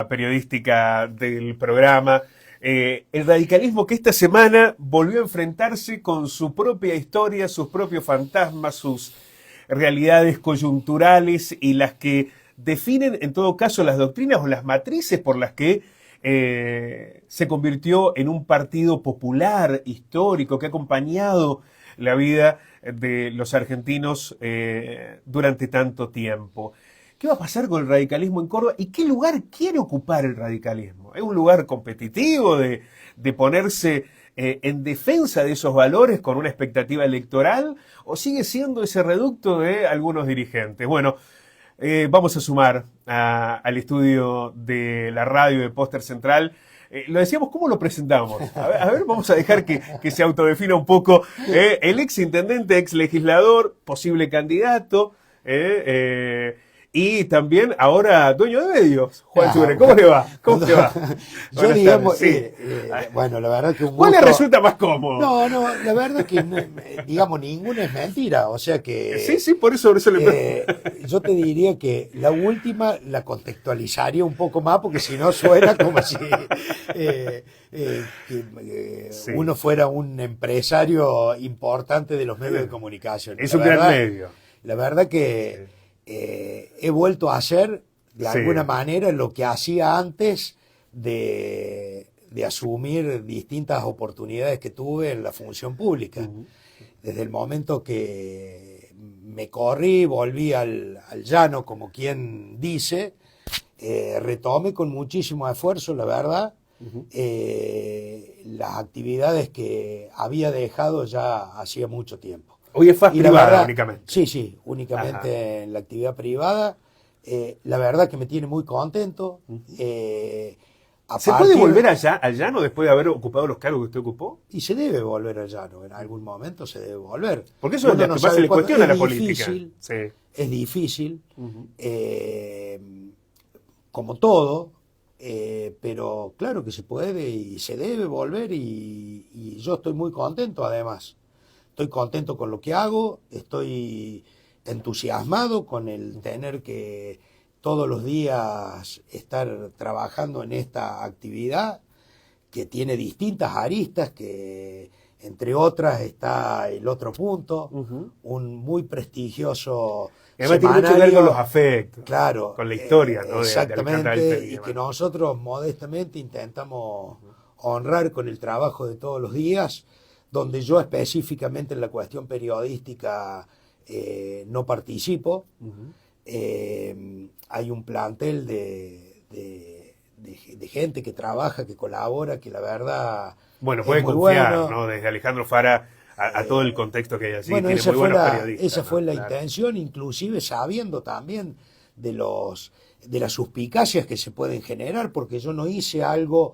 Periodística del programa. El radicalismo que esta semana volvió a enfrentarse con su propia historia, sus propios fantasmas, sus realidades coyunturales y las que definen en todo caso las doctrinas o las matrices por las que se convirtió en un partido popular, histórico, que ha acompañado la vida de los argentinos durante tanto tiempo. ¿Qué va a pasar con el radicalismo en Córdoba? ¿Y qué lugar quiere ocupar el radicalismo? ¿Es un lugar competitivo de ponerse en defensa de esos valores con una expectativa electoral? ¿O sigue siendo ese reducto de algunos dirigentes? Bueno, vamos a sumar al estudio de la radio de Póster Central. Lo decíamos, ¿cómo lo presentamos? A ver, vamos a dejar que se autodefina un poco. El ex intendente, ex legislador, posible candidato, y también ahora dueño de medios, Juan Sure. ¿Cómo le va? ¿Cómo te va? Yo digamos, sí. bueno, la verdad que un gusto. ¿Cuál le resulta más cómodo? No, la verdad que, digamos, ninguna es mentira, o sea que... Sí, por eso le pregunto. Yo te diría que la última la contextualizaría un poco más, porque si no suena como si Sí. uno fuera un empresario importante de los medios de comunicación. Es un gran medio. La verdad que... he vuelto a hacer de alguna manera lo que hacía antes de asumir distintas oportunidades que tuve en la función pública. Desde el momento que me corrí, volví al llano, como quien dice, retomé con muchísimo esfuerzo, la verdad, las actividades que había dejado ya hacía mucho tiempo. Hoy es faz privada verdad, únicamente. Sí, únicamente en la actividad privada. La verdad que me tiene muy contento. ¿Se puede volver al llano después de haber ocupado los cargos que usted ocupó? Y se debe volver al llano, en algún momento se debe volver. Porque eso es lo que más se le cuestiona a la política. Es difícil, como todo, pero claro que se puede y se debe volver y yo estoy muy contento además. Estoy contento con lo que hago, estoy entusiasmado con el tener que todos los días estar trabajando en esta actividad que tiene distintas aristas, que entre otras está el otro punto, un muy prestigioso además tiene mucho que ver con los afectos, claro, con la historia, ¿no? Exactamente, y que nosotros modestamente intentamos honrar con el trabajo de todos los días, donde yo específicamente en la cuestión periodística no participo. Hay un plantel de gente que trabaja, que colabora, que la verdad bueno, puede confiar, bueno, ¿no? Desde Alejandro Fara a todo el contexto que hay allí. Bueno, tiene muy buenos periodistas. Esa fue la claro. intención, inclusive sabiendo también de las suspicacias que se pueden generar, porque yo no hice algo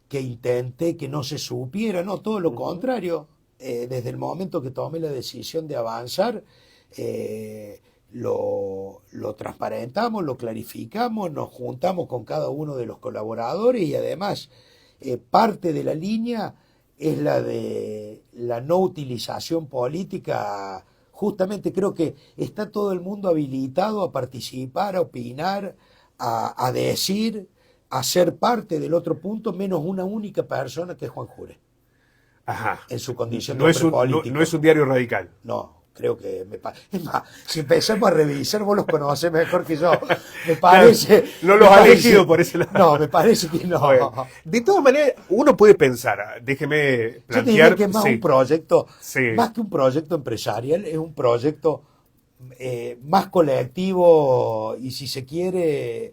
que intenté que no se supiera, no, todo lo contrario. Desde el momento que tomé la decisión de avanzar, lo transparentamos, lo clarificamos, nos juntamos con cada uno de los colaboradores y además parte de la línea es la de la no utilización política. Justamente creo que está todo el mundo habilitado a participar, a opinar, a decir, a ser parte del otro punto, menos una única persona que es Juan Jure. Ajá. En su condición de hombre político. No es un diario radical. No, creo que es más, si empezamos a revisar, vos los conocés mejor que yo. Me parece. Claro, no los ha elegido por ese lado. No, me parece que no. Bueno, de todas maneras, uno puede pensar, déjeme plantear. Yo te diría que es más un proyecto, más que un proyecto empresarial, es un proyecto más colectivo y, si se quiere,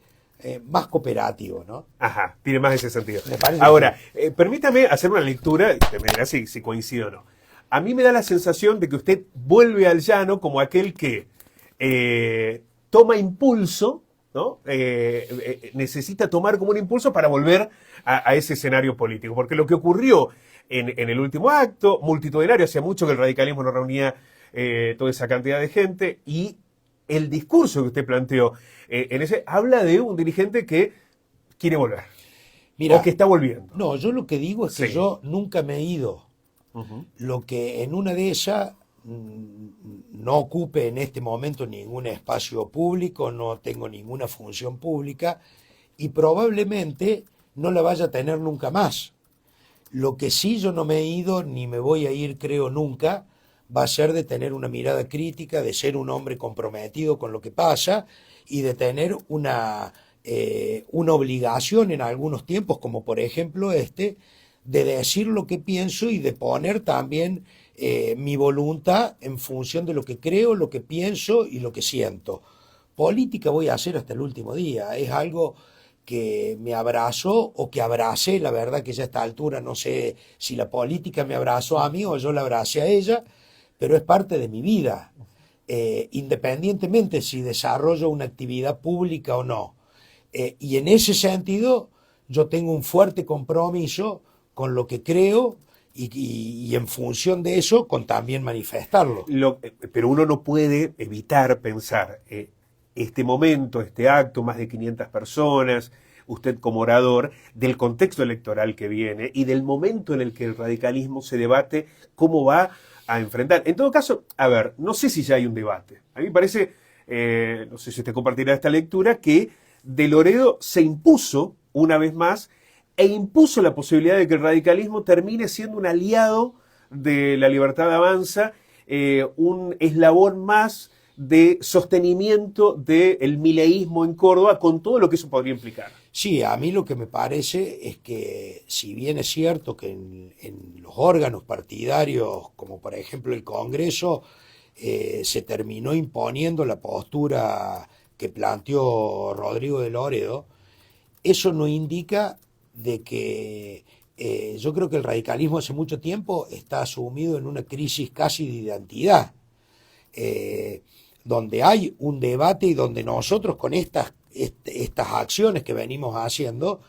más cooperativo, ¿no? Ajá, tiene más ese sentido. Ahora, permítame hacer una lectura, y me dirá si coincido o no. A mí me da la sensación de que usted vuelve al llano como aquel que toma impulso, ¿no? Necesita tomar como un impulso para volver a ese escenario político. Porque lo que ocurrió en el último acto, multitudinario, hacía mucho que el radicalismo no reunía toda esa cantidad de gente, y el discurso que usted planteó en ese habla de un dirigente que quiere volver. Mira, o que está volviendo. No, yo lo que digo es que yo nunca me he ido. Lo que en una de ellas no ocupe en este momento ningún espacio público, no tengo ninguna función pública, y probablemente no la vaya a tener nunca más. Lo que sí yo no me he ido ni me voy a ir, creo, nunca, va a ser de tener una mirada crítica, de ser un hombre comprometido con lo que pasa y de tener una obligación en algunos tiempos, como por ejemplo de decir lo que pienso y de poner también mi voluntad en función de lo que creo, lo que pienso y lo que siento. Política voy a hacer hasta el último día, es algo que me abrazó o que abracé, la verdad que ya a esta altura no sé si la política me abrazó a mí o yo la abracé a ella, pero es parte de mi vida, independientemente si desarrollo una actividad pública o no. Y en ese sentido yo tengo un fuerte compromiso con lo que creo y en función de eso con también manifestarlo. Pero uno no puede evitar pensar este momento, este acto, más de 500 personas, usted como orador, del contexto electoral que viene y del momento en el que el radicalismo se debate cómo va a enfrentar. En todo caso, a ver, no sé si ya hay un debate. A mí me parece, no sé si usted compartirá esta lectura, que De Loredo se impuso una vez más e impuso la posibilidad de que el radicalismo termine siendo un aliado de la Libertad Avanza, un eslabón más de sostenimiento del mileísmo en Córdoba, con todo lo que eso podría implicar. Sí, a mí lo que me parece es que, si bien es cierto que en los órganos partidarios, como por ejemplo el Congreso, se terminó imponiendo la postura que planteó Rodrigo de Loredo, eso no indica de que yo creo que el radicalismo hace mucho tiempo está sumido en una crisis casi de identidad, donde hay un debate y donde nosotros con estas acciones que venimos haciendo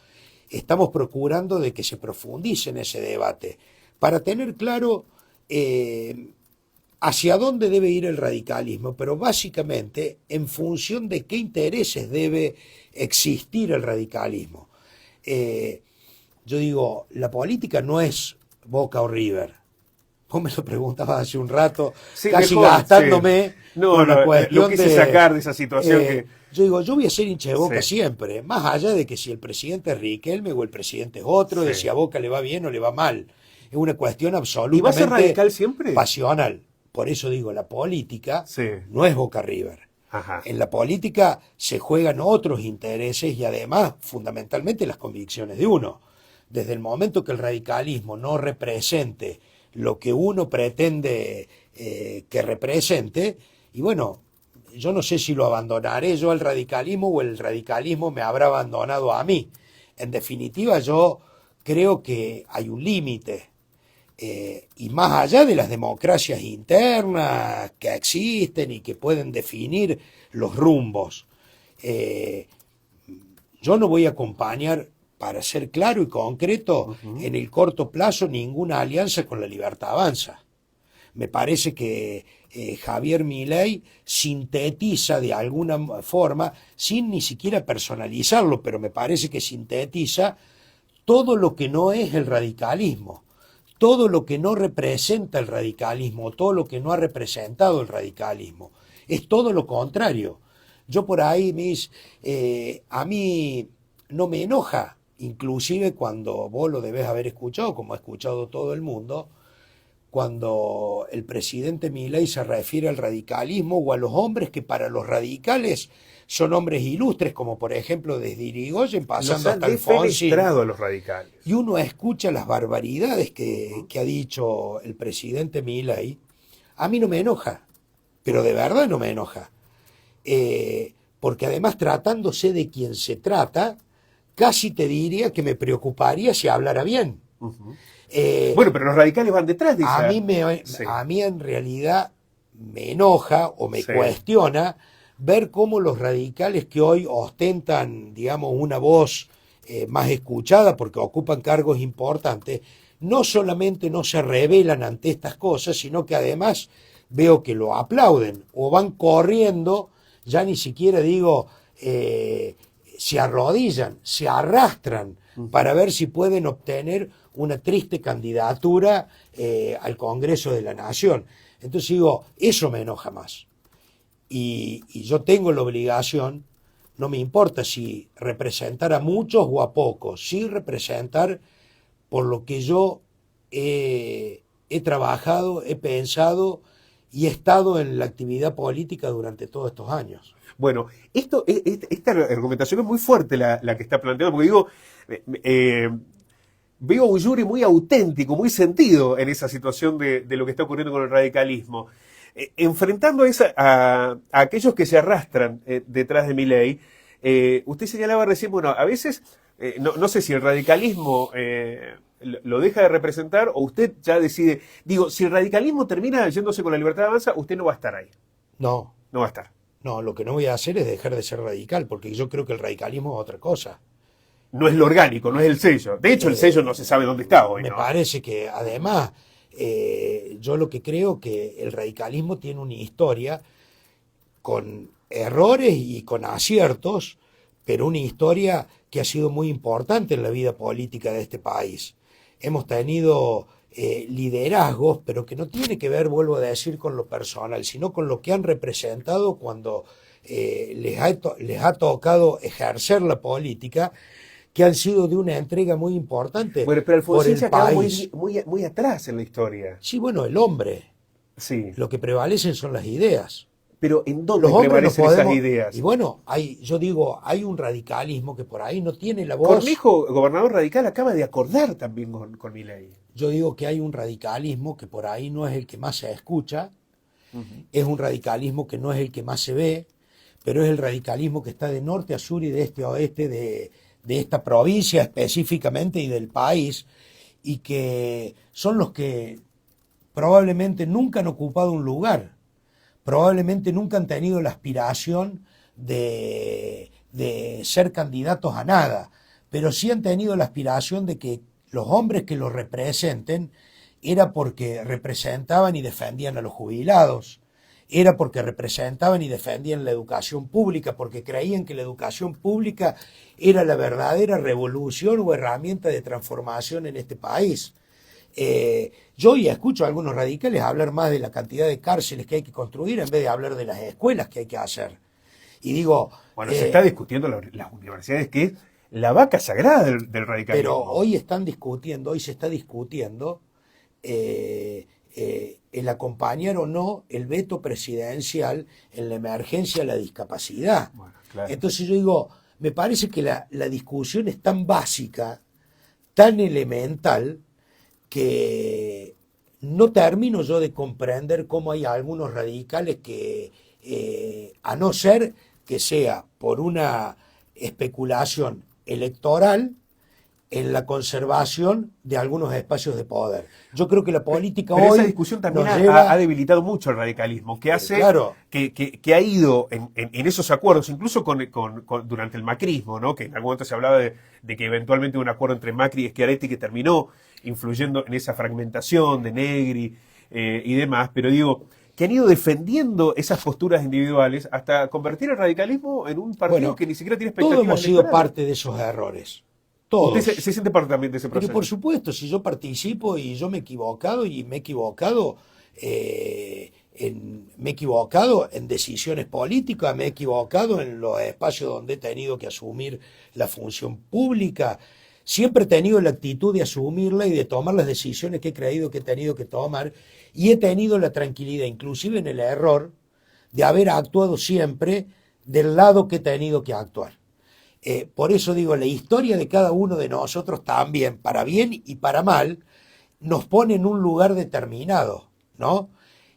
estamos procurando de que se profundice en ese debate para tener claro hacia dónde debe ir el radicalismo, pero básicamente en función de qué intereses debe existir el radicalismo. Yo digo, la política no es Boca o River. Vos me lo preguntabas hace un rato, sí, casi mejor, gastándome sí. No, con la cuestión lo quise sacar de esa situación que... Yo digo, yo voy a ser hincha de Boca sí. siempre, más allá de que si el presidente es Riquelme o el presidente es otro, Sí. de si a Boca le va bien o le va mal. Es una cuestión ¿Y absolutamente va a ser radical siempre? pasional. Por eso digo, la política Sí. no es Boca River. Ajá. En la política se juegan otros intereses y además, fundamentalmente, las convicciones de uno. Desde el momento que el radicalismo no represente lo que uno pretende que represente, y bueno, yo no sé si lo abandonaré yo al radicalismo o el radicalismo me habrá abandonado a mí. En definitiva, yo creo que hay un límite. Y más allá de las democracias internas que existen y que pueden definir los rumbos, yo no voy a acompañar, para ser claro y concreto, en el corto plazo ninguna alianza con la Libertad Avanza. Me parece que Javier Milei sintetiza de alguna forma, sin ni siquiera personalizarlo, pero me parece que sintetiza todo lo que no es el radicalismo. Todo lo que no representa el radicalismo, todo lo que no ha representado el radicalismo, es todo lo contrario. Yo por ahí, a mí no me enoja, inclusive cuando vos lo debés haber escuchado, como ha escuchado todo el mundo, cuando el presidente Milei se refiere al radicalismo o a los hombres que para los radicales son hombres ilustres, como por ejemplo desde Irigoyen pasando hasta Alfonsín. A los radicales. Y uno escucha las barbaridades que ha dicho el presidente Milei. A mí no me enoja, pero de verdad no me enoja. Porque además, tratándose de quien se trata, casi te diría que me preocuparía si hablara bien. Bueno, pero los radicales van detrás de esa... A mí en realidad me enoja o me cuestiona ver cómo los radicales que hoy ostentan, digamos, una voz más escuchada porque ocupan cargos importantes, no solamente no se rebelan ante estas cosas, sino que además veo que lo aplauden o van corriendo, ya ni siquiera digo se arrodillan, se arrastran para ver si pueden obtener una triste candidatura al Congreso de la Nación. Entonces digo, eso me enoja más. Y yo tengo la obligación no me importa si representar a muchos o a pocos, sí representar por lo que yo he trabajado, he pensado y he estado en la actividad política durante todos estos años. Bueno, esta argumentación es muy fuerte la que está planteando, porque digo, eh, veo a un Yuri muy auténtico, muy sentido en esa situación de lo que está ocurriendo con el radicalismo. Enfrentando a aquellos que se arrastran detrás de Milei, usted señalaba recién, bueno, a veces, no sé si el radicalismo lo deja de representar o usted ya decide, digo, si el radicalismo termina yéndose con la Libertad Avanza, usted no va a estar ahí, No, no va a estar. no, lo que no voy a hacer es dejar de ser radical, porque yo creo que el radicalismo es otra cosa. No es lo orgánico, no es el sello. De hecho, el sello no se sabe dónde está hoy, Me ¿no? parece que además yo lo que creo que el radicalismo tiene una historia con errores y con aciertos, pero una historia que ha sido muy importante en la vida política de este país. Hemos tenido liderazgos, pero que no tiene que ver, vuelvo a decir, con lo personal, sino con lo que han representado cuando les ha tocado ejercer la política, que han sido de una entrega muy importante Bueno, pero por Alfonsín el se ha quedado país. muy atrás en la historia. Sí, bueno, el hombre, Sí. lo que prevalecen son las ideas. Pero ¿en dónde Los hombres no prevalecen esas podemos, ideas? y bueno, yo digo, hay un radicalismo que por ahí no tiene la voz. Cornejo, gobernador radical, acaba de acordar también con Milei. Yo digo que hay un radicalismo que por ahí no es el que más se escucha, Uh-huh. es un radicalismo que no es el que más se ve, pero es el radicalismo que está de norte a sur y de este a oeste de esta provincia específicamente y del país, y que son los que probablemente nunca han ocupado un lugar, probablemente nunca han tenido la aspiración de ser candidatos a nada, pero sí han tenido la aspiración de que los hombres que los representen era porque representaban y defendían a los jubilados, era porque representaban y defendían la educación pública, porque creían que la educación pública era la verdadera revolución o herramienta de transformación en este país. Yo hoy escucho a algunos radicales hablar más de la cantidad de cárceles que hay que construir en vez de hablar de las escuelas que hay que hacer. Y digo... Bueno, se está discutiendo las universidades, que es la vaca sagrada del radicalismo. Pero hoy se está discutiendo el acompañar o no el veto presidencial en la emergencia de la discapacidad. Bueno, claro. Entonces yo digo, me parece que la discusión es tan básica, tan elemental, que no termino yo de comprender cómo hay algunos radicales que, a no ser que sea por una especulación electoral, en la conservación de algunos espacios de poder. Yo creo que la política pero hoy esa discusión también nos lleva... ha debilitado mucho el radicalismo, que hace Claro. que ha ido en esos acuerdos, incluso durante el macrismo, ¿no? Que en algún momento se hablaba de que eventualmente hubo un acuerdo entre Macri y Schiaretti que terminó influyendo en esa fragmentación de Negri y demás, pero digo, que han ido defendiendo esas posturas individuales hasta convertir el radicalismo en un partido que ni siquiera tiene expectativas todos hemos sido electorales. parte de esos errores. Todos. Usted se siente parte también de ese proceso. Pero por supuesto, si yo participo y yo me he equivocado me he equivocado en decisiones políticas, me he equivocado en los espacios donde he tenido que asumir la función pública. Siempre he tenido la actitud de asumirla y de tomar las decisiones que he creído que he tenido que tomar, y he tenido la tranquilidad, inclusive en el error, de haber actuado siempre del lado que he tenido que actuar. Por eso digo, la historia de cada uno de nosotros también, para bien y para mal, nos pone en un lugar determinado, ¿no?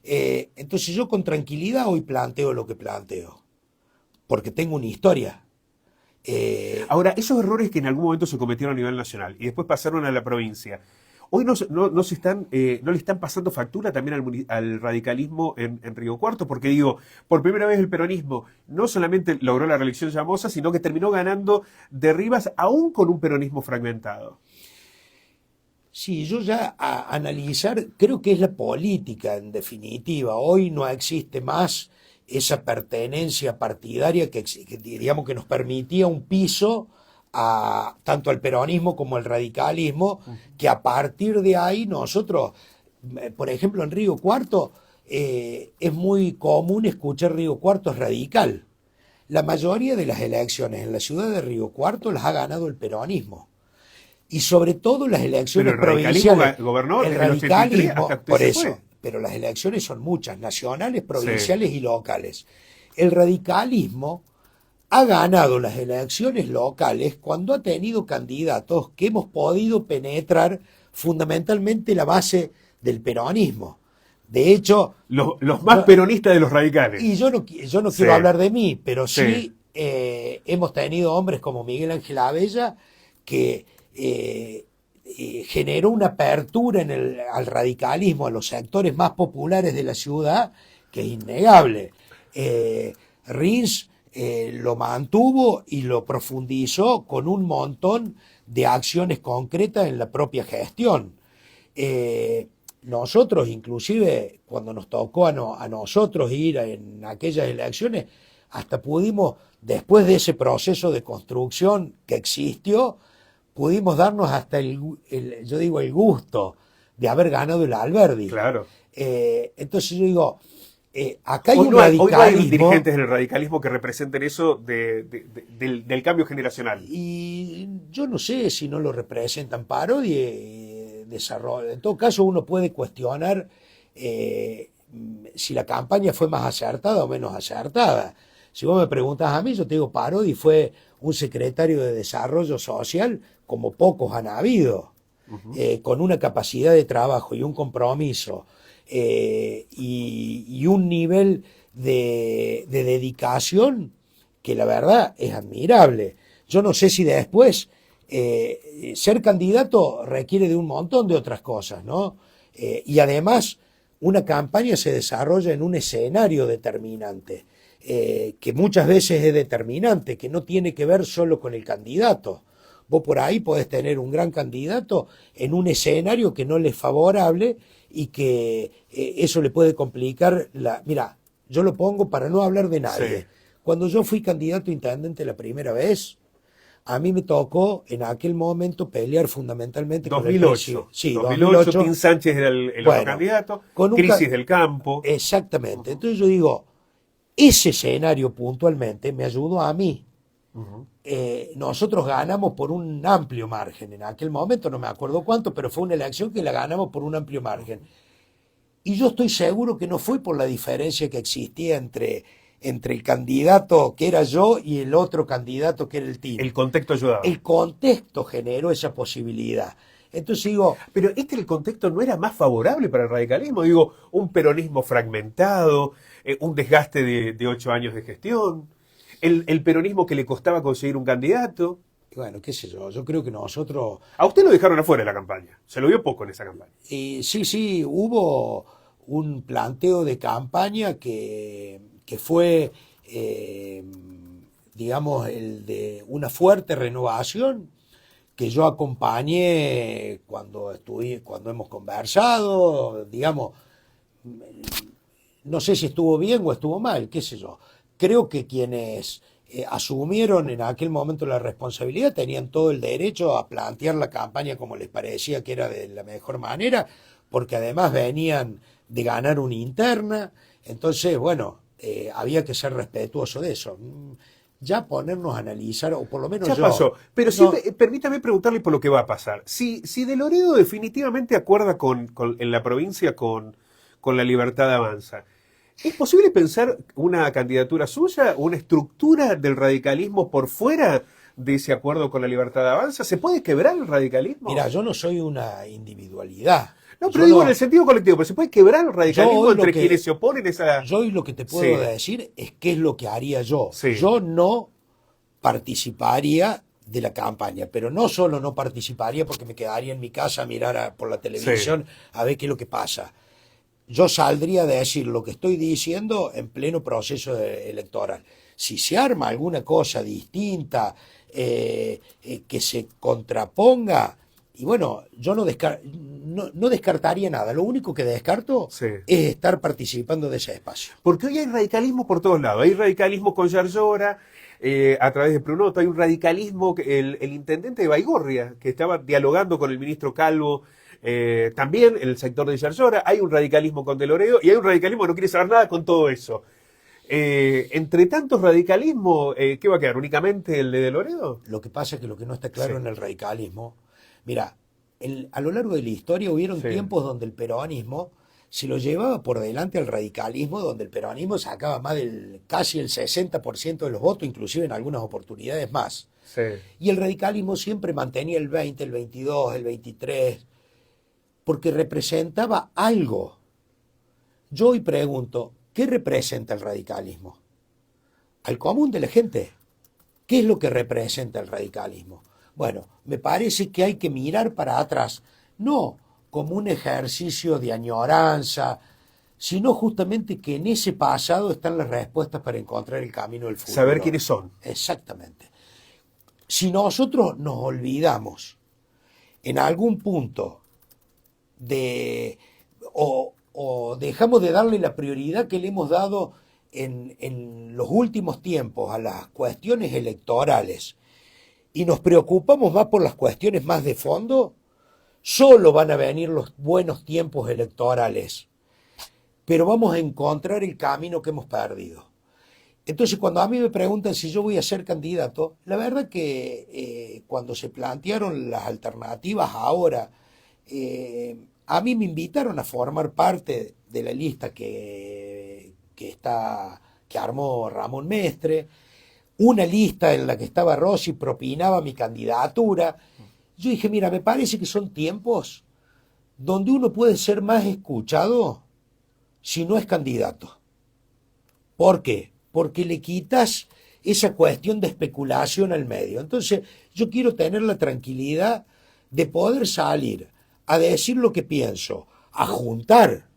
Entonces yo con tranquilidad hoy planteo lo que planteo, porque tengo una historia. Ahora, esos errores que en algún momento se cometieron a nivel nacional y después pasaron a la provincia, hoy no le están pasando factura también al radicalismo en Río Cuarto, porque digo, por primera vez el peronismo no solamente logró la reelección llamosa, sino que terminó ganando de Rivas aún con un peronismo fragmentado. Sí, yo ya a analizar, creo que es la política en definitiva. Hoy no existe más esa pertenencia partidaria que digamos que nos permitía un piso tanto al peronismo como al radicalismo, que a partir de ahí nosotros, por ejemplo en Río Cuarto, es muy común escuchar Río Cuarto es radical. La mayoría de las elecciones en la ciudad de Río Cuarto las ha ganado el peronismo. Y sobre todo las elecciones Pero el radicalismo provinciales. gobernó El desde el 83 radicalismo, hasta que por se eso, fue. pero las elecciones son muchas, nacionales, Sí. provinciales y locales. El radicalismo ha ganado las elecciones locales cuando ha tenido candidatos que hemos podido penetrar fundamentalmente la base del peronismo. De hecho, Los más yo, peronistas de los radicales. y yo no Sí, quiero hablar de mí, pero sí. sí hemos tenido hombres como Miguel Ángel Abella que generó una apertura al radicalismo, a los sectores más populares de la ciudad, que es innegable. Rins lo mantuvo y lo profundizó con un montón de acciones concretas en la propia gestión. Nosotros, inclusive, cuando nos tocó a nosotros ir en aquellas elecciones, hasta pudimos, después de ese proceso de construcción que existió, pudimos darnos hasta yo digo, el gusto de haber ganado el Alberdi. Claro. Entonces yo digo, acá hay Hoy un no hay, hoy no hay radicalismo, dirigentes del radicalismo que representen eso del cambio generacional. y yo no sé si no lo representan Parodi, desarrollo. En todo caso, uno puede cuestionar si la campaña fue más acertada o menos acertada. Si vos me preguntas a mí, yo te digo, Parodi fue un secretario de Desarrollo Social como pocos han habido, con una capacidad de trabajo y un compromiso y un nivel de dedicación que la verdad es admirable. Yo no sé si después ser candidato requiere de un montón de otras cosas, ¿no? Y además una campaña se desarrolla en un escenario determinante, que muchas veces es determinante, que no tiene que ver solo con el candidato. Vos por ahí podés tener un gran candidato en un escenario que no le es favorable y que eso le puede complicar la... Mira, yo lo pongo para no hablar de nadie. Sí. Cuando yo fui candidato a intendente la primera vez, a mí me tocó en aquel momento pelear fundamentalmente con el 2008. Sí, 2008, Tim Sánchez era el otro candidato, con crisis del campo. Exactamente. Entonces yo digo, ese escenario puntualmente me ayudó a mí. Nosotros ganamos por un amplio margen. En aquel momento no me acuerdo cuánto, pero fue una elección que la ganamos por un amplio margen. Y yo estoy seguro que no fue por la diferencia que existía entre el candidato que era yo y el otro candidato que era el Tim. El contexto ayudaba. El contexto generó esa posibilidad. Entonces digo... Pero el contexto no era más favorable para el radicalismo. Digo, un peronismo fragmentado, un desgaste de 8 años de gestión, el peronismo que le costaba conseguir un candidato. Bueno, qué sé yo creo que nosotros... A usted lo dejaron afuera de la campaña, se lo vio poco en esa campaña. Sí, hubo un planteo de campaña que fue, digamos, el de una fuerte renovación, que yo acompañé cuando hemos conversado, digamos, no sé si estuvo bien o estuvo mal, qué sé yo. Creo que quienes asumieron en aquel momento la responsabilidad tenían todo el derecho a plantear la campaña como les parecía que era de la mejor manera, porque además venían de ganar una interna, entonces, bueno, había que ser respetuoso de eso. Ya ponernos a analizar, o por lo menos ya yo... pasó, pero no, sí, permítame preguntarle por lo que va a pasar. Si De Loredo definitivamente acuerda en la provincia con la Libertad Avanza, ¿es posible pensar una candidatura suya, una estructura del radicalismo por fuera de ese acuerdo con la Libertad Avanza? ¿Se puede quebrar el radicalismo? Mira, yo no soy una individualidad. No, pero Yo digo no- en el sentido colectivo, pero ¿se puede quebrar el radicalismo hoy lo entre que- quienes se oponen a esa...? Yo hoy lo que te puedo Sí. decir es qué es lo que haría yo. Sí. Yo no participaría de la campaña, pero no solo no participaría porque me quedaría en mi casa a mirar por la televisión a ver qué es lo que pasa. Yo saldría a decir lo que estoy diciendo en pleno proceso electoral. Si se arma alguna cosa distinta que se contraponga, y bueno, yo no descartaría nada. Lo único que descarto Sí. es estar participando de ese espacio. Porque hoy hay radicalismo por todos lados. Hay radicalismo con Yarlora, a través de Prunoto. Hay un radicalismo, el intendente de Baigorria, que estaba dialogando con el ministro Calvo, también en el sector de Yarlora. Hay un radicalismo con De Loredo y hay un radicalismo que no quiere saber nada con todo eso. Entre tantos radicalismo, ¿qué va a quedar? ¿Únicamente el de Loredo? Lo que pasa es que lo que no está claro Sí. en el radicalismo, mira, a lo largo de la historia hubieron Sí. tiempos donde el peronismo se lo llevaba por delante al radicalismo, donde el peronismo sacaba más del casi el 60% de los votos, inclusive en algunas oportunidades más. Sí. Y el radicalismo siempre mantenía el 20, el 22, el 23, porque representaba algo. Yo hoy pregunto, ¿qué representa el radicalismo? Al común de la gente. ¿Qué es lo que representa el radicalismo? Bueno, me parece que hay que mirar para atrás, no como un ejercicio de añoranza, sino justamente que en ese pasado están las respuestas para encontrar el camino del futuro. Saber quiénes son. Exactamente. Si nosotros nos olvidamos en algún punto de o dejamos de darle la prioridad que le hemos dado en los últimos tiempos a las cuestiones electorales y nos preocupamos más por las cuestiones más de fondo, solo van a venir los buenos tiempos electorales, pero vamos a encontrar el camino que hemos perdido. Entonces, cuando a mí me preguntan si yo voy a ser candidato, la verdad que cuando se plantearon las alternativas ahora, a mí me invitaron a formar parte de la lista que armó Ramón Mestre, una lista en la que estaba Rossi, propinaba mi candidatura. Yo dije, mira, me parece que son tiempos donde uno puede ser más escuchado si no es candidato. ¿Por qué? Porque le quitas esa cuestión de especulación al medio. Entonces, yo quiero tener la tranquilidad de poder salir a decir lo que pienso, a juntar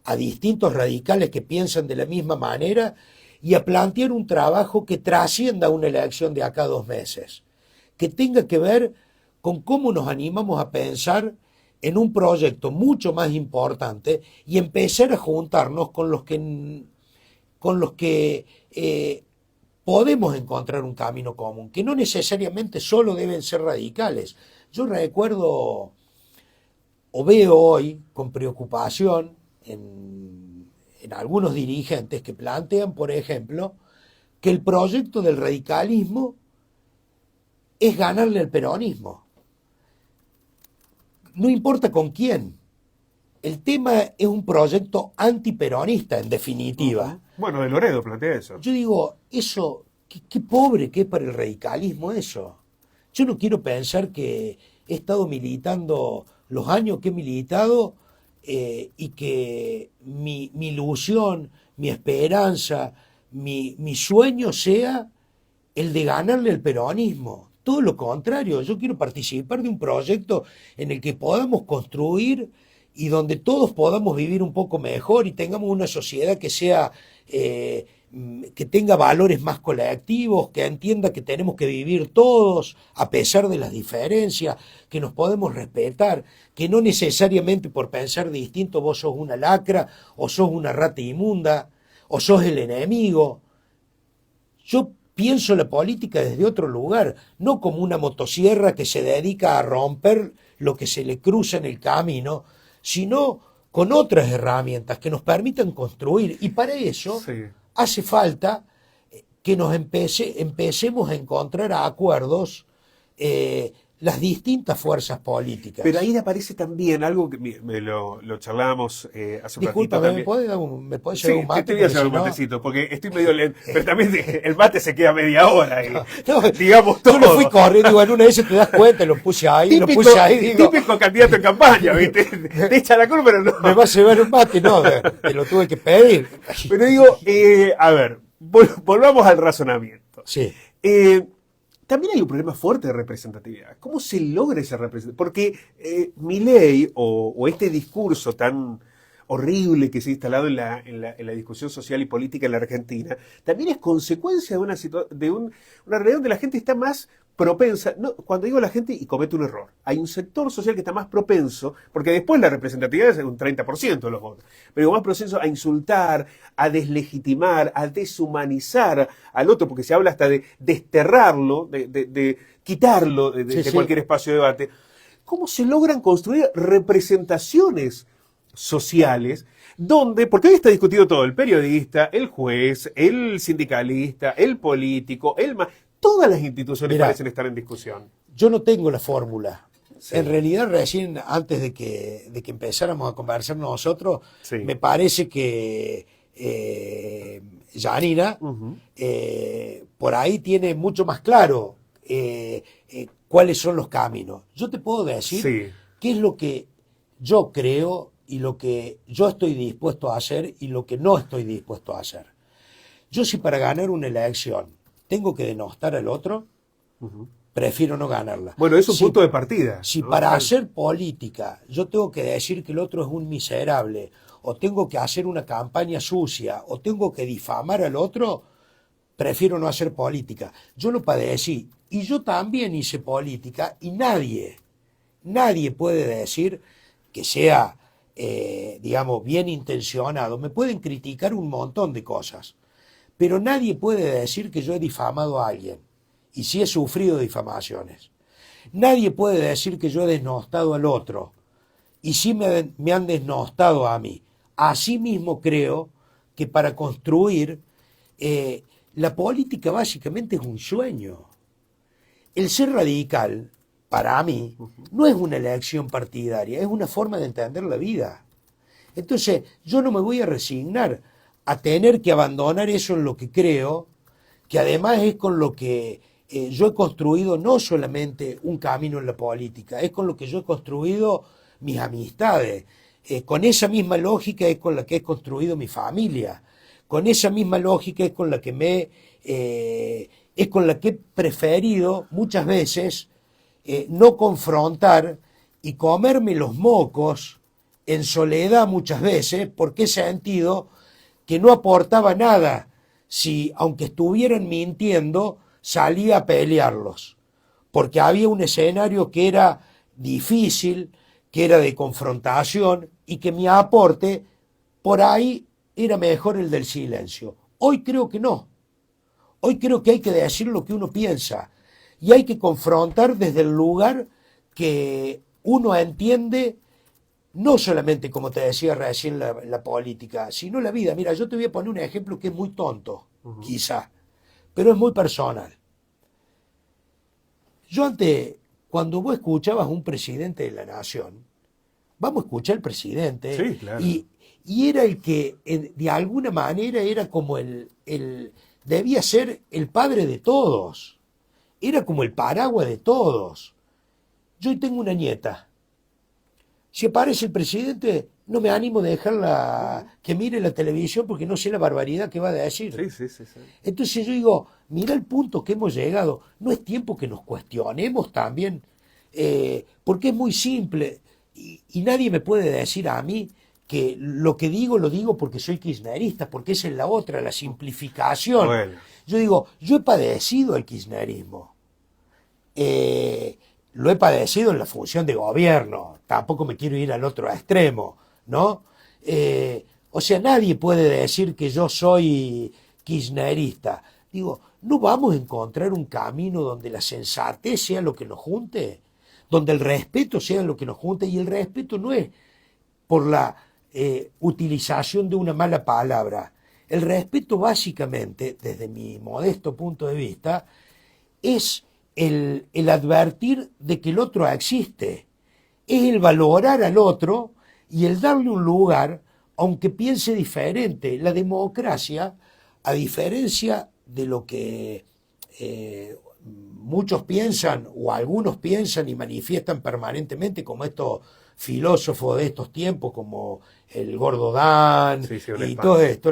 a distintos radicales que piensan de la misma manera y a plantear un trabajo que trascienda una elección de acá a 2 meses, que tenga que ver con cómo nos animamos a pensar en un proyecto mucho más importante y empezar a juntarnos con los que podemos encontrar un camino común, que no necesariamente solo deben ser radicales. Yo recuerdo o veo hoy con preocupación en algunos dirigentes que plantean, por ejemplo, que el proyecto del radicalismo es ganarle al peronismo. No importa con quién. El tema es un proyecto antiperonista, en definitiva. Bueno, de Loredo plantea eso. Yo digo, eso, qué pobre que es para el radicalismo eso. Yo no quiero pensar que he estado militando los años que he militado y que mi ilusión, mi esperanza, mi sueño sea el de ganarle al peronismo. Todo lo contrario, yo quiero participar de un proyecto en el que podamos construir y donde todos podamos vivir un poco mejor y tengamos una sociedad que sea que tenga valores más colectivos, que entienda que tenemos que vivir todos a pesar de las diferencias, que nos podemos respetar, que no necesariamente por pensar distinto vos sos una lacra o sos una rata inmunda o sos el enemigo. Yo pienso la política desde otro lugar, no como una motosierra que se dedica a romper lo que se le cruza en el camino, sino con otras herramientas que nos permitan construir. Y para eso Sí. hace falta que nos empecemos a encontrar acuerdos las distintas fuerzas políticas. Pero ahí aparece también algo que me lo charlábamos hace un ratito Discúlpame, también. ¿me podés Sí, llevar un mate? te voy a llevar un Porque si no- matecito, porque estoy medio lento. Pero también el mate se queda media hora. Y, No, digamos yo todo. no fui corriendo, digo, en una vez te das cuenta, lo puse ahí, digo, típico candidato en campaña, ¿viste? Te echa la cruz, pero no. me va a llevar un mate, no, te lo tuve que pedir. Pero digo, a ver, volvamos al razonamiento. Sí. También hay un problema fuerte de representatividad. ¿Cómo se logra esa representatividad? Porque Milei o este discurso tan horrible que se ha instalado en la discusión social y política en la Argentina, también es consecuencia de una realidad donde la gente está más propensa, no, cuando digo la gente y comete un error, hay un sector social que está más propenso, porque después la representatividad es un 30% de los votos, pero más propenso a insultar, a deslegitimar, a deshumanizar al otro, porque se habla hasta de desterrarlo, de quitarlo de Sí. cualquier espacio de debate. ¿Cómo se logran construir representaciones sociales donde, porque hoy está discutido todo, el periodista, el juez, el sindicalista, el político, todas las instituciones Mirá, parecen estar en discusión. yo no tengo la fórmula. Sí. En realidad, recién antes de que empezáramos a conversar nosotros, Sí. me parece que Yanina Ujú. por ahí tiene mucho más claro cuáles son los caminos. Yo te puedo decir Sí. qué es lo que yo creo y lo que yo estoy dispuesto a hacer y lo que no estoy dispuesto a hacer. Yo si para ganar una elección tengo que denostar al otro, Ujú. prefiero no ganarla. Bueno, es un Si punto de partida. si ¿no? para hacer política yo tengo que decir que el otro es un miserable, o tengo que hacer una campaña sucia, o tengo que difamar al otro, prefiero no hacer política. Yo lo padecí, y yo también hice política, y nadie puede decir que sea, digamos, bien intencionado. Me pueden criticar un montón de cosas, pero nadie puede decir que yo he difamado a alguien, y sí he sufrido difamaciones. Nadie puede decir que yo he desnostado al otro, y sí me han desnostado a mí. Asimismo creo que para construir, la política básicamente es un sueño. El ser radical, para mí, no es una elección partidaria, es una forma de entender la vida. Entonces, yo no me voy a resignar a tener que abandonar eso en lo que creo, que además es con lo que yo he construido no solamente un camino en la política, es con lo que yo he construido mis amistades. Con esa misma lógica es con la que he construido mi familia. Con esa misma lógica es con la que es con la que he preferido muchas veces no confrontar y comerme los mocos en soledad muchas veces, porque he sentido que no aportaba nada si, aunque estuvieran mintiendo, salía a pelearlos, porque había un escenario que era difícil, que era de confrontación, y que mi aporte por ahí era mejor el del silencio. Hoy creo que no. Hoy creo que hay que decir lo que uno piensa, y hay que confrontar desde el lugar que uno entiende, no solamente, como te decía recién, la política, sino la vida. Mira, yo te voy a poner un ejemplo que es muy tonto, quizá, pero es muy personal. Yo antes, cuando vos escuchabas a un presidente de la nación, vamos a escuchar al presidente, Sí, claro. y era el que, de alguna manera, era como debía ser el padre de todos, era como el paraguas de todos. Yo hoy tengo una nieta. Si aparece el presidente, no me animo a dejarla que mire la televisión porque no sé la barbaridad que va a decir. Sí. Entonces yo digo, mira el punto que hemos llegado. No es tiempo que nos cuestionemos también, porque es muy simple y nadie me puede decir a mí que lo que digo lo digo porque soy kirchnerista, porque esa es la otra, la simplificación. Bueno. Yo digo, yo he padecido el kirchnerismo. Lo he padecido en la función de gobierno, tampoco me quiero ir al otro extremo, ¿no? O sea, nadie puede decir que yo soy kirchnerista. Digo, ¿no vamos a encontrar un camino donde la sensatez sea lo que nos junte? Donde el respeto sea lo que nos junte, y el respeto no es por la utilización de una mala palabra. El respeto básicamente, desde mi modesto punto de vista, es el advertir de que el otro existe, es el valorar al otro y el darle un lugar, aunque piense diferente. La democracia, a diferencia de lo que muchos piensan o algunos piensan y manifiestan permanentemente, como estos filósofos de estos tiempos, como el Gordo Dan y todo esto,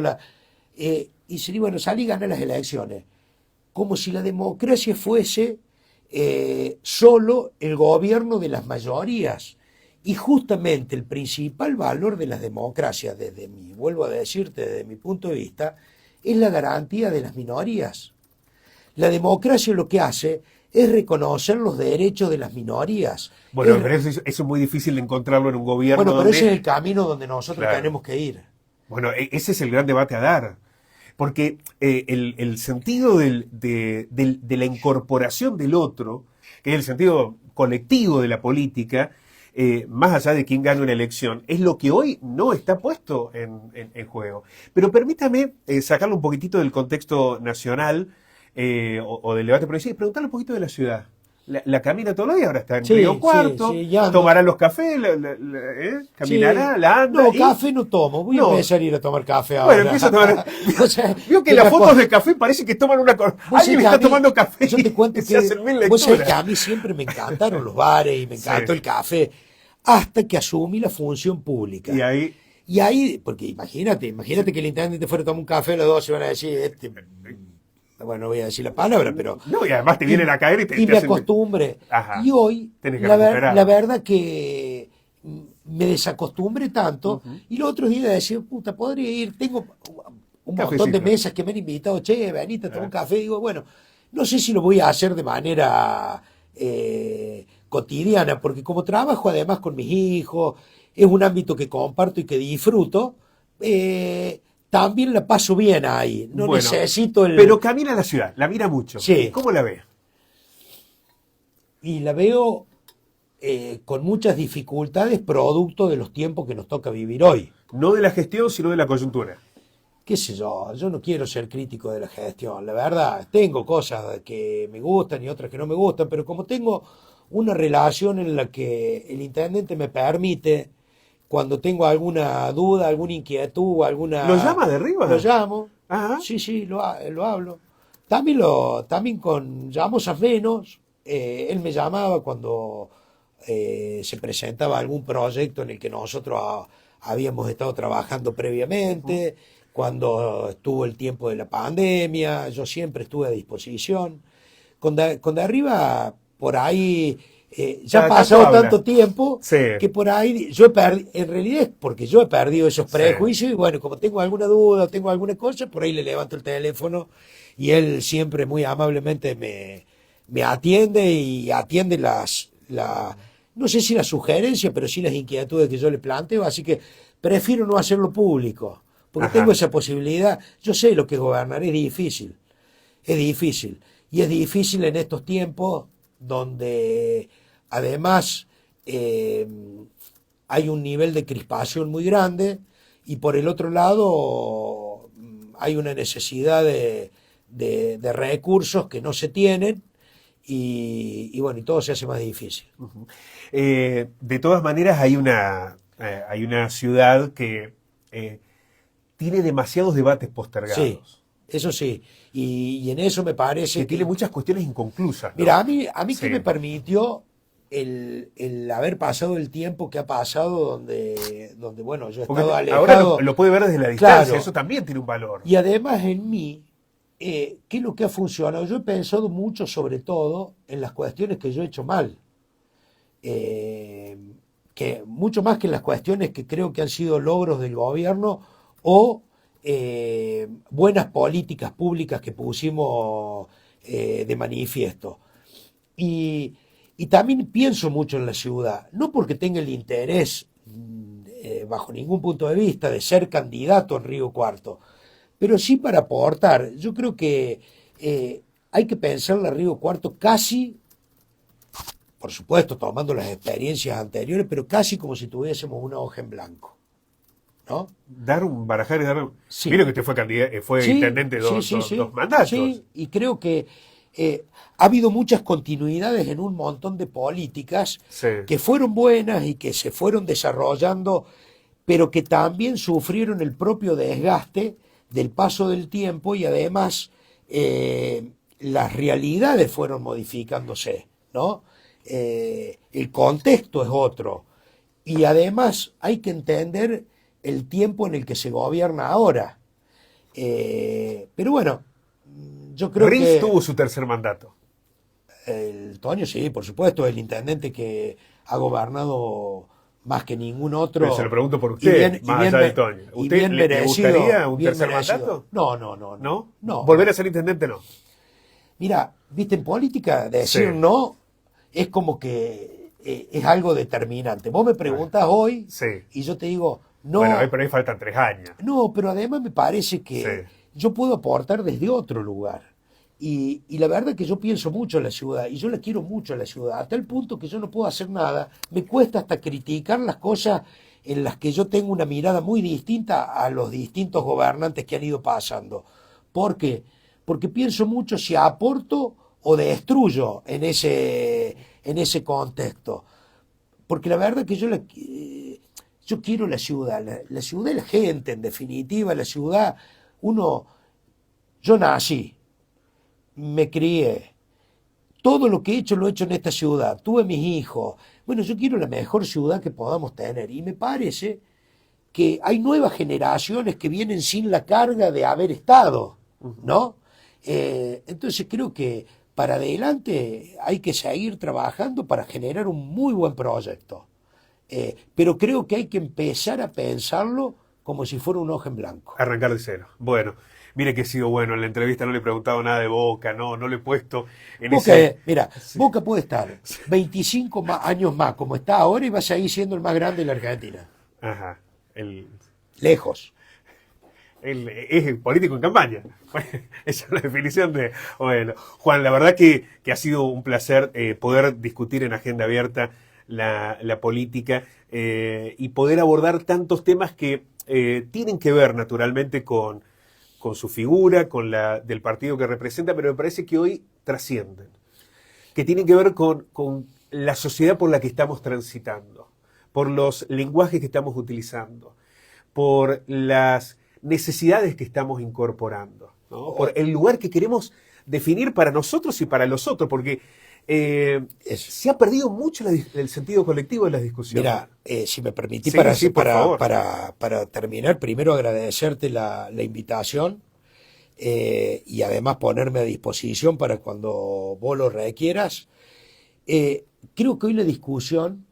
y se dice, bueno, salí y gané las elecciones, como si la democracia fuese solo el gobierno de las mayorías. Y justamente el principal valor de las democracias, vuelvo a decirte, desde mi punto de vista, es la garantía de las minorías. La democracia lo que hace es reconocer los derechos de las minorías. Bueno, pero eso es muy difícil de encontrarlo en un gobierno. Bueno, pero ese es el camino donde nosotros tenemos que ir. Bueno, ese es el gran debate a dar. Porque el sentido de la incorporación del otro, que es el sentido colectivo de la política, más allá de quién gane una elección, es lo que hoy no está puesto en juego. Pero permítame sacarlo un poquitito del contexto nacional o del debate provincial y preguntarle un poquito de la ciudad. La camina todos los días, ahora está en Sí, Río Cuarto, ya tomará los cafés, caminará, sí. la anda. No, café no tomo, voy a empezar a ir a tomar café ahora. Bueno, empieza a tomar. O sea, Vio que las fotos de café parece que toman una. Alguien está tomando café. Yo te cuento y se hacen mil vos sabés lecturas. que a mí siempre me encantaron los bares y me encantó el café, hasta que asumí la función pública. Y ahí, porque imagínate que el intendente fuera a tomar un café, los dos se van a decir, bueno, no voy a decir la palabra, pero... No, y además te vienen a caer y te Y me hacen... acostumbré. Ajá. Y hoy, Tenés que la verdad que me desacostumbré tanto, y los otros días decía, puta, podría ir, tengo un montón de mesas que me han invitado, che, venite a tomar un café, digo, bueno, no sé si lo voy a hacer de manera cotidiana, porque como trabajo además con mis hijos, es un ámbito que comparto y que disfruto, también la paso bien ahí. No necesito el... Pero camina la ciudad, la mira mucho. Sí. ¿Cómo la ve? Y la veo con muchas dificultades producto de los tiempos que nos toca vivir hoy. No de la gestión, sino de la coyuntura. Qué sé yo no quiero ser crítico de la gestión, la verdad. Tengo cosas que me gustan y otras que no me gustan, pero como tengo una relación en la que el intendente me permite... Cuando tengo alguna duda, alguna inquietud, alguna... ¿Lo llama de arriba? Lo llamo. Ajá. Sí, lo hablo. También con llamadas menos. Él me llamaba cuando se presentaba algún proyecto en el que nosotros habíamos estado trabajando previamente, cuando estuvo el tiempo de la pandemia, yo siempre estuve a disposición. Con de arriba, por ahí... ya ha pasado tanto tiempo que por ahí en realidad es porque yo he perdido esos prejuicios y bueno, como tengo alguna duda, tengo alguna cosa, por ahí le levanto el teléfono y él siempre muy amablemente me atiende y atiende no sé si las sugerencias, pero sí las inquietudes que yo le planteo, así que prefiero no hacerlo público, porque tengo esa posibilidad. Yo sé lo que es gobernar, es difícil, y es difícil en estos tiempos donde además hay un nivel de crispación muy grande y por el otro lado hay una necesidad de recursos que no se tienen y bueno, y todo se hace más difícil. De todas maneras hay una ciudad que tiene demasiados debates postergados. Sí, eso sí. Y en eso me parece que tiene muchas cuestiones inconclusas, ¿no? Mira, a mí que me permitió el haber pasado el tiempo que ha pasado donde bueno, yo he estado alejado. Ahora lo puede ver desde la distancia, claro, eso también tiene un valor. Y además en mí, ¿qué es lo que ha funcionado? Yo he pensado mucho sobre todo en las cuestiones que yo he hecho mal. Que mucho más que en las cuestiones que creo que han sido logros del gobierno o buenas políticas públicas que pusimos de manifiesto. Y también pienso mucho en la ciudad, no porque tenga el interés, bajo ningún punto de vista, de ser candidato en Río Cuarto, pero sí para aportar. Yo creo que hay que pensar en Río Cuarto casi, por supuesto, tomando las experiencias anteriores, pero casi como si tuviésemos una hoja en blanco. ¿No? Barajar y dar... Sí. Mira que usted fue intendente dos mandatos. Sí, y creo que ha habido muchas continuidades en un montón de políticas que fueron buenas y que se fueron desarrollando, pero que también sufrieron el propio desgaste del paso del tiempo y además las realidades fueron modificándose, ¿no? El contexto es otro y además hay que entender el tiempo en el que se gobierna ahora. Pero bueno, yo creo Rins que... tuvo su tercer mandato. El Toño, sí, por supuesto, el intendente que ha gobernado más que ningún otro. Pero se lo pregunto por usted, más allá de Toño. ¿Usted le gustaría un tercer mandato? No. ¿Volver a ser intendente no? Mira, viste, en política decir no es como que es algo determinante. Vos me preguntas hoy y yo te digo... No, bueno, pero ahí faltan 3 años. No, pero además me parece que yo puedo aportar desde otro lugar. Y la verdad que yo pienso mucho en la ciudad y yo la quiero mucho a la ciudad, hasta el punto que yo no puedo hacer nada, me cuesta hasta criticar las cosas en las que yo tengo una mirada muy distinta a los distintos gobernantes que han ido pasando. ¿Por qué? Porque pienso mucho si aporto o destruyo en ese contexto. Porque la verdad que yo quiero la ciudad es la gente, en definitiva, la ciudad, uno, yo nací, me crié, todo lo que he hecho lo he hecho en esta ciudad, tuve mis hijos, bueno, yo quiero la mejor ciudad que podamos tener y me parece que hay nuevas generaciones que vienen sin la carga de haber estado, ¿no? Entonces creo que para adelante hay que seguir trabajando para generar un muy buen proyecto. Pero creo que hay que empezar a pensarlo como si fuera un hoja en blanco. Arrancar de cero. Bueno, mire que he sido bueno. En la entrevista no le he preguntado nada de Boca, no le he puesto en Boca, ese... mira, Boca puede estar 25 años más como está ahora y va a seguir siendo el más grande de la Argentina. Ajá. Lejos. Es el político en campaña. Esa es la definición de... Bueno, Juan, la verdad que ha sido un placer poder discutir en Agenda Abierta la política y poder abordar tantos temas que tienen que ver naturalmente con su figura, con la del partido que representa, pero me parece que hoy trascienden, que tienen que ver con la sociedad por la que estamos transitando, por los lenguajes que estamos utilizando, por las necesidades que estamos incorporando, ¿no? Por el lugar que queremos definir para nosotros y para los otros, porque se ha perdido mucho el sentido colectivo de las discusiones. Mira, si me permitís, Sí, por favor. para terminar, primero agradecerte la invitación y además ponerme a disposición para cuando vos lo requieras. Creo que hoy la discusión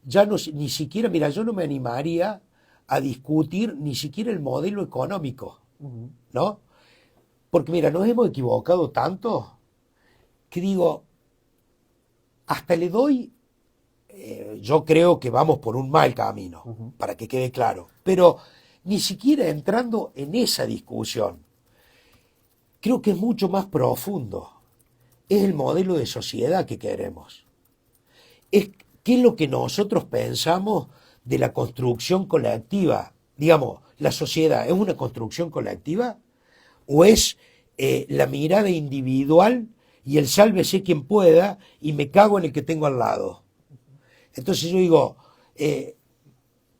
ya no, ni siquiera, mira, yo no me animaría a discutir ni siquiera el modelo económico, ¿no? Porque mira, nos hemos equivocado tanto que digo, hasta le doy, yo creo que vamos por un mal camino, para que quede claro, pero ni siquiera entrando en esa discusión, creo que es mucho más profundo, es el modelo de sociedad que queremos, es qué es lo que nosotros pensamos de la construcción colectiva. Digamos, ¿la sociedad es una construcción colectiva o es la mirada individual y el sálvese quien pueda y me cago en el que tengo al lado? Entonces yo digo,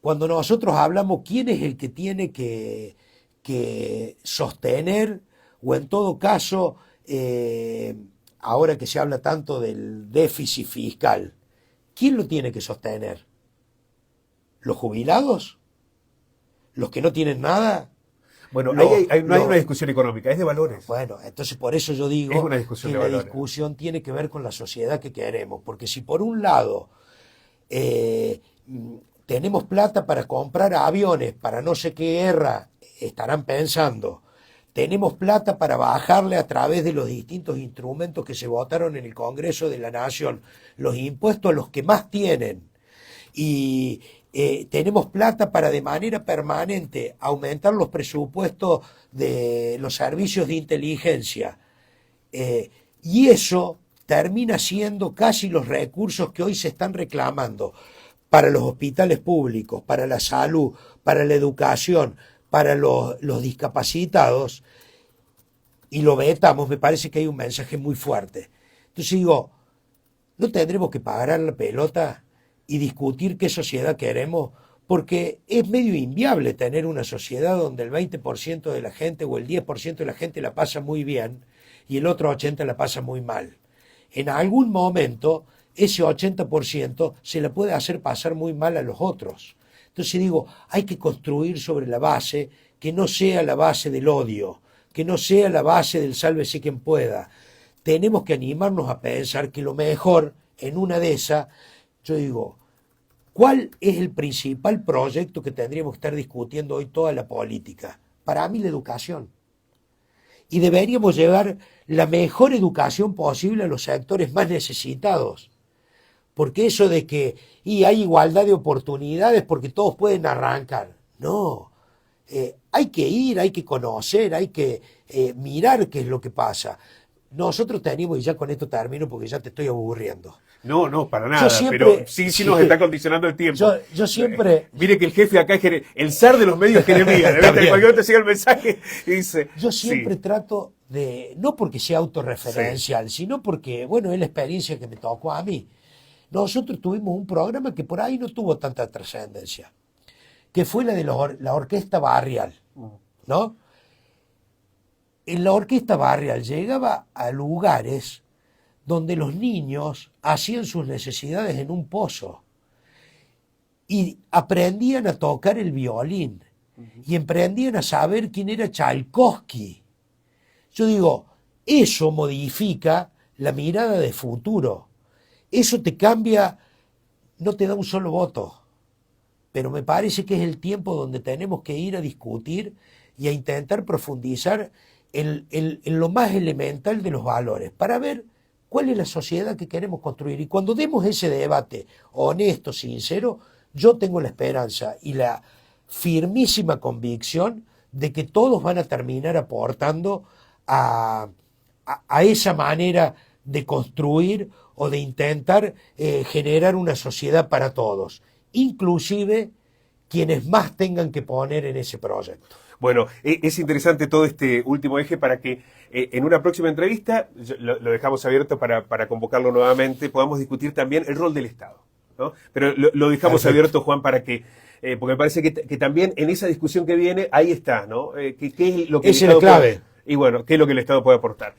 cuando nosotros hablamos, ¿quién es el que tiene que sostener o en todo caso, ahora que se habla tanto del déficit fiscal, ¿quién lo tiene que sostener? ¿Los jubilados? ¿Los que no tienen nada? Bueno, no hay una discusión económica, es de valores. Bueno, entonces por eso yo digo Es una discusión que de la valores. discusión tiene que ver con la sociedad que queremos, porque si por un lado tenemos plata para comprar aviones para no sé qué guerra, estarán pensando, tenemos plata para bajarle a través de los distintos instrumentos que se votaron en el Congreso de la Nación, los impuestos a los que más tienen, y tenemos plata para de manera permanente aumentar los presupuestos de los servicios de inteligencia, y eso termina siendo casi los recursos que hoy se están reclamando para los hospitales públicos, para la salud, para la educación, para los discapacitados, y lo vetamos, me parece que hay un mensaje muy fuerte. Entonces digo, ¿no tendremos que pagar la pelota y discutir qué sociedad queremos? Porque es medio inviable tener una sociedad donde el 20% de la gente o el 10% de la gente la pasa muy bien y el otro 80% la pasa muy mal. En algún momento ese 80% se la puede hacer pasar muy mal a los otros. Entonces digo, hay que construir sobre la base que no sea la base del odio, que no sea la base del sálvese quien pueda. Tenemos que animarnos a pensar que lo mejor en una de esas, yo digo, ¿cuál es el principal proyecto que tendríamos que estar discutiendo hoy toda la política? Para mí la educación. Y deberíamos llevar la mejor educación posible a los sectores más necesitados. Porque eso de que hay igualdad de oportunidades porque todos pueden arrancar. No, hay que ir, hay que conocer, hay que mirar qué es lo que pasa. nosotros tenemos, y ya con esto termino porque ya te estoy aburriendo. No, no, para nada, siempre, pero sí nos está condicionando el tiempo. Yo siempre... Mire que el jefe acá es el zar de los medios que le envía. En cualquier momento llega el mensaje y dice... Yo siempre trato de, no porque sea autorreferencial, sino porque, bueno, es la experiencia que me tocó a mí. Nosotros tuvimos un programa que por ahí no tuvo tanta trascendencia, que fue la de la orquesta barrial, ¿no? En la orquesta barrial llegaba a lugares donde los niños hacían sus necesidades en un pozo y aprendían a tocar el violín y aprendían a saber quién era Tchaikovsky. Yo digo, eso modifica la mirada de futuro. Eso te cambia, no te da un solo voto, pero me parece que es el tiempo donde tenemos que ir a discutir y a intentar profundizar en lo más elemental de los valores, para ver cuál es la sociedad que queremos construir. Y cuando demos ese debate honesto, sincero, yo tengo la esperanza y la firmísima convicción de que todos van a terminar aportando a esa manera de construir o de intentar generar una sociedad para todos, inclusive quienes más tengan que poner en ese proyecto. Bueno, es interesante todo este último eje para que en una próxima entrevista, lo dejamos abierto para convocarlo nuevamente, podamos discutir también el rol del Estado, ¿no? Pero lo dejamos abierto, Juan, para que, porque me parece que también en esa discusión que viene, ahí está, ¿no? ¿Qué es lo que Esa es la clave. Y bueno, ¿qué es lo que el Estado puede aportar?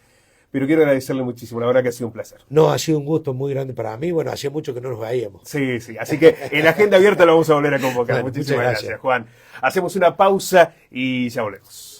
Pero quiero agradecerle muchísimo, la verdad que ha sido un placer. No, ha sido un gusto muy grande para mí. Bueno, hacía mucho que no nos veíamos. Sí, así que en la agenda abierta lo vamos a volver a convocar. Bueno, muchísimas gracias, Juan. Hacemos una pausa y ya volvemos.